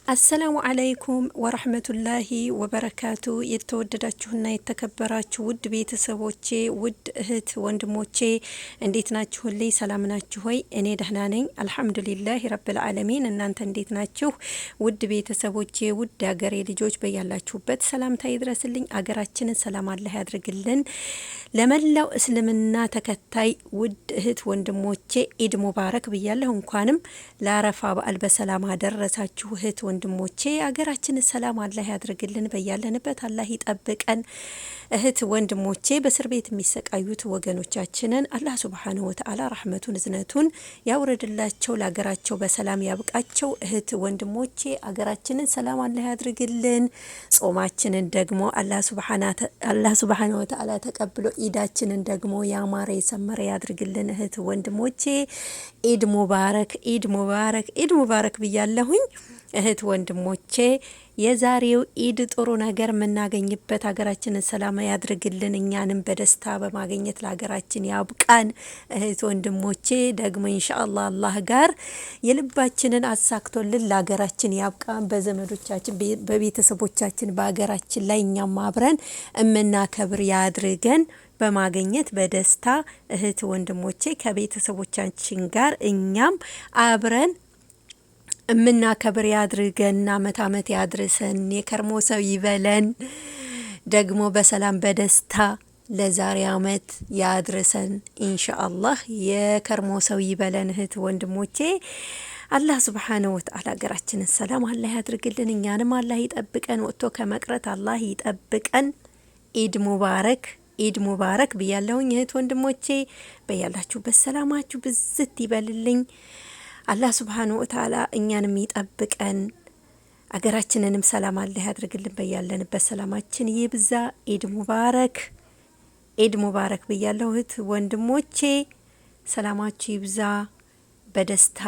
አሰላሙ አለይኩም ወረህመቱላሂ ወበረካቱ። የተወደዳችሁና የተከበራችሁ ውድ ቤተሰቦቼ፣ ውድ እህት ወንድሞቼ እንዴት ናችሁልኝ? ሰላም ናችሁ ሆይ? እኔ ደህና ነኝ አልሐምዱሊላህ ረብል ዓለሚን። እናንተ እንዴት ናችሁ? ውድ ቤተሰቦቼ፣ ውድ ሀገሬ ልጆች በያላችሁበት ሰላምታ ይድረስልኝ። አገራችንን ሰላም አላህ ያድርግልን። ለመላው እስልምና ተከታይ ውድ እህት ወንድሞቼ ኢድ ሙባረክ ብያለሁ። እንኳንም ለአረፋ በዓል በሰላም አደረሳችሁ እህት ወንድሞቼ። አገራችንን ሰላም አላህ ያድርግልን፣ በያለንበት አላህ ይጠብቀን። እህት ወንድሞቼ በእስር ቤት የሚሰቃዩት ወገኖቻችንን አላህ ሱብሓነሁ ወተዓላ ረህመቱን እዝነቱን ያውረድላቸው፣ ለሀገራቸው በሰላም ያብቃቸው። እህት ወንድሞቼ አገራችንን ሰላም አላህ ያድርግልን። ጾማችንን ደግሞ አላህ ሱብሓነሁ ወተዓላ ተቀብሎ ኢዳችንን ደግሞ ያማረ የሰመረ ያድርግልን። እህት ወንድሞቼ ኢድ ሙባረክ፣ ኢድ ሙባረክ፣ ኢድ ሙባረክ ብያለሁኝ። እህት ወንድሞቼ የዛሬው ኢድ ጥሩ ነገር የምናገኝበት፣ ሀገራችንን ሰላም ያድርግልን፣ እኛንም በደስታ በማግኘት ለሀገራችን ያብቃን። እህት ወንድሞቼ ደግሞ ኢንሻአላህ አላህ ጋር የልባችንን አሳክቶልን ለሀገራችን ያብቃን። በዘመዶቻችን በቤተሰቦቻችን በሀገራችን ላይ እኛም አብረን እምናከብር ያድርገን በማግኘት በደስታ እህት ወንድሞቼ ከቤተሰቦቻችን ጋር እኛም አብረን እምናከብር ያድርገን። አመት አመት ያድርሰን፣ የከርሞ ሰው ይበለን፣ ደግሞ በሰላም በደስታ ለዛሬ አመት ያድርሰን ኢንሻአላህ። የከርሞ ሰው ይበለን እህት ወንድሞቼ። አላህ ሱብሓነሁ ወተዓላ ሀገራችንን ሰላም አላህ ያድርግልን፣ እኛንም አላህ ይጠብቀን፣ ወጥቶ ከመቅረት አላህ ይጠብቀን። ኢድ ሙባረክ፣ ኢድ ሙባረክ ብያለሁኝ እህት ወንድሞቼ። በያላችሁበት ሰላማችሁ ብዝት ይበልልኝ። አላህ ሱብሓነሁ ወተዓላ እኛንም ይጠብቀን፣ አገራችንንም ሰላም አላህ ያድርግልን፣ በያለንበት ሰላማችን ይብዛ። ኢድ ሙባረክ፣ ኢድ ሙባረክ ብያለሁ እህት ወንድሞቼ። ሰላማችሁ ይብዛ፣ በደስታ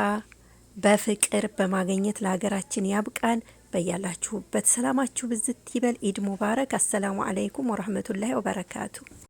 በፍቅር በማግኘት ለሀገራችን ያብቃን። በያላችሁበት ሰላማችሁ ብዝት ይበል። ኢድ ሙባረክ። አሰላሙ አለይኩም ወረህመቱላሂ ወበረካቱ።